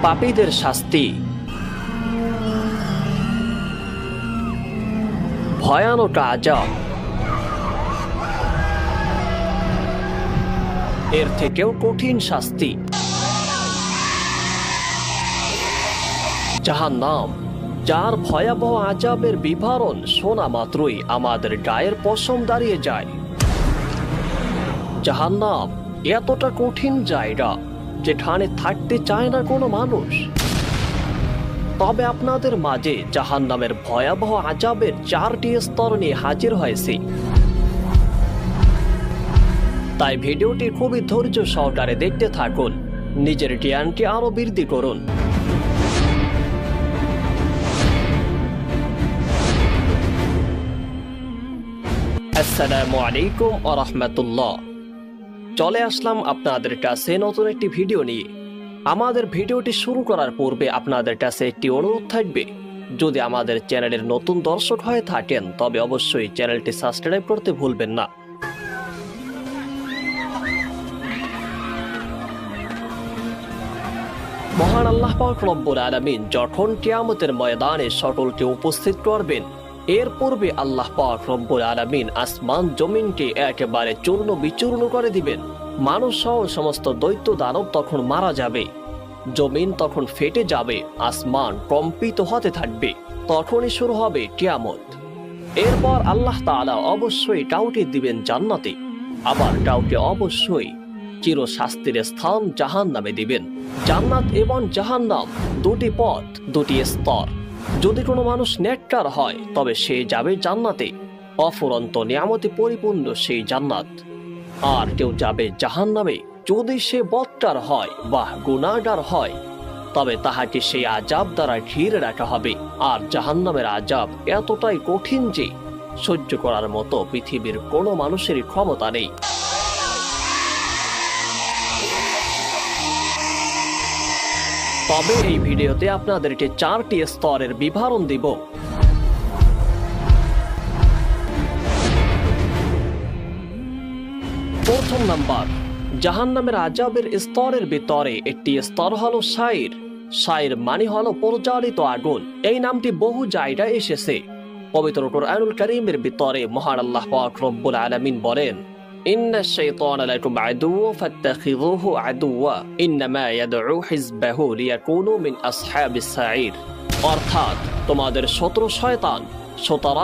পাপীদের শাস্তি। ভয়ানক আযাব। এর থেকেও কঠিন শাস্তি জাহান্নাম, যার ভয়াবহ আযাবের বিবরণ শোনা মাত্রই আমাদের গায়ের পশম দাঁড়িয়ে যায়। জাহান্নাম এতটা কঠিন জায়গা যেখানে থাকতে চায় না কোনো মানুষ। তবে আপনাদের মাঝে জাহান্নামের ভয়াবহ আযাবের 4টি স্তর নিয়ে হাজির হয়েছে। তাই ভিডিওটি খুবই ধৈর্য সহকারে দেখতে থাকুন, নিজের জ্ঞানকে আরো বৃদ্ধি করুন। আসসালামু আলাইকুম ওয়া রাহমাতুল্লাহ। চলে আসলাম আপনাদের কাছে নতুন একটি ভিডিও নিয়ে। আমাদের ভিডিওটি শুরু করার পূর্বে আপনাদের কাছে একটি অনুরোধ থাকবে, যদি আমাদের চ্যানেলের নতুন দর্শক হয়ে থাকেন তবে অবশ্যই চ্যানেলটি সাবস্ক্রাইব করতে ভুলবেন না। মহান আল্লাহ পাক রব্বুল আলামিন যখন কিয়ামতের ময়দানে সকলকে উপস্থিত করবেন, এর পূর্বে আল্লাহ পাক রব্বুল আলামিন আসমান জমিনকে একেবারে চূর্ণ বিচূর্ণ করে দিবেন। মানুষ সহ সমস্ত দৈত্য দানব তখন মারা যাবে, জমিন তখন ফেটে যাবে, আসমান কম্পিত হতে থাকবে। তখনই শুরু হবে কিয়ামত। এরপর আল্লাহ তাআলা অবশ্যই কাউকে দিবেন জান্নাতে, আবার কাউকে অবশ্যই চির শাস্তির স্থান জাহান্নামে দিবেন। জান্নাত এবং জাহান্নাম দুটি পথ, দুটি স্তর। যদি কোনো মানুষ নেককার হয় তবে সে যাবে জান্নাতে, অফুরন্ত নিয়ামতে পরিপূর্ণ সেই জান্নাত। আর কেউ যাবে জাহান্নামে যদি সে বদকার হয় বা গুনাহগার হয়, তবে তাহাকে সেই আযাব দ্বারা ঘিরে রাখা হবে। আর জাহান্নামের আযাব এতটাই কঠিন যে সহ্য করার মতো পৃথিবীর কোনো মানুষেরই ক্ষমতা নেই। তবে এই ভিডিওতে আপনাদেরকে 4টি স্তরের বিবরণ দিব। প্রথম নাম্বার, জাহান্নামের আযাবের স্তরের ভিতরে একটি স্তর হলো সাইর। সাইর মানে হলো প্রজ্বালিত আগুন। এই নামটি বহু জায়গায় এসেছে। পবিত্র কুরআনুল কারীমের ভিতরে মহান আল্লাহ পাক রব্বুল আলামিন বলেন, ইন্নাশ শাইতানা লাকুম আদুওয়া ফাত্তাখিযুহু আদুওয়া ইন্নামা ইয়াদউ হিজবাহু লিয়াকুনু মিন আসহাবিস সাঈর। অর্থাৎ তোমাদের শত্রু শয়তান, সুতরাং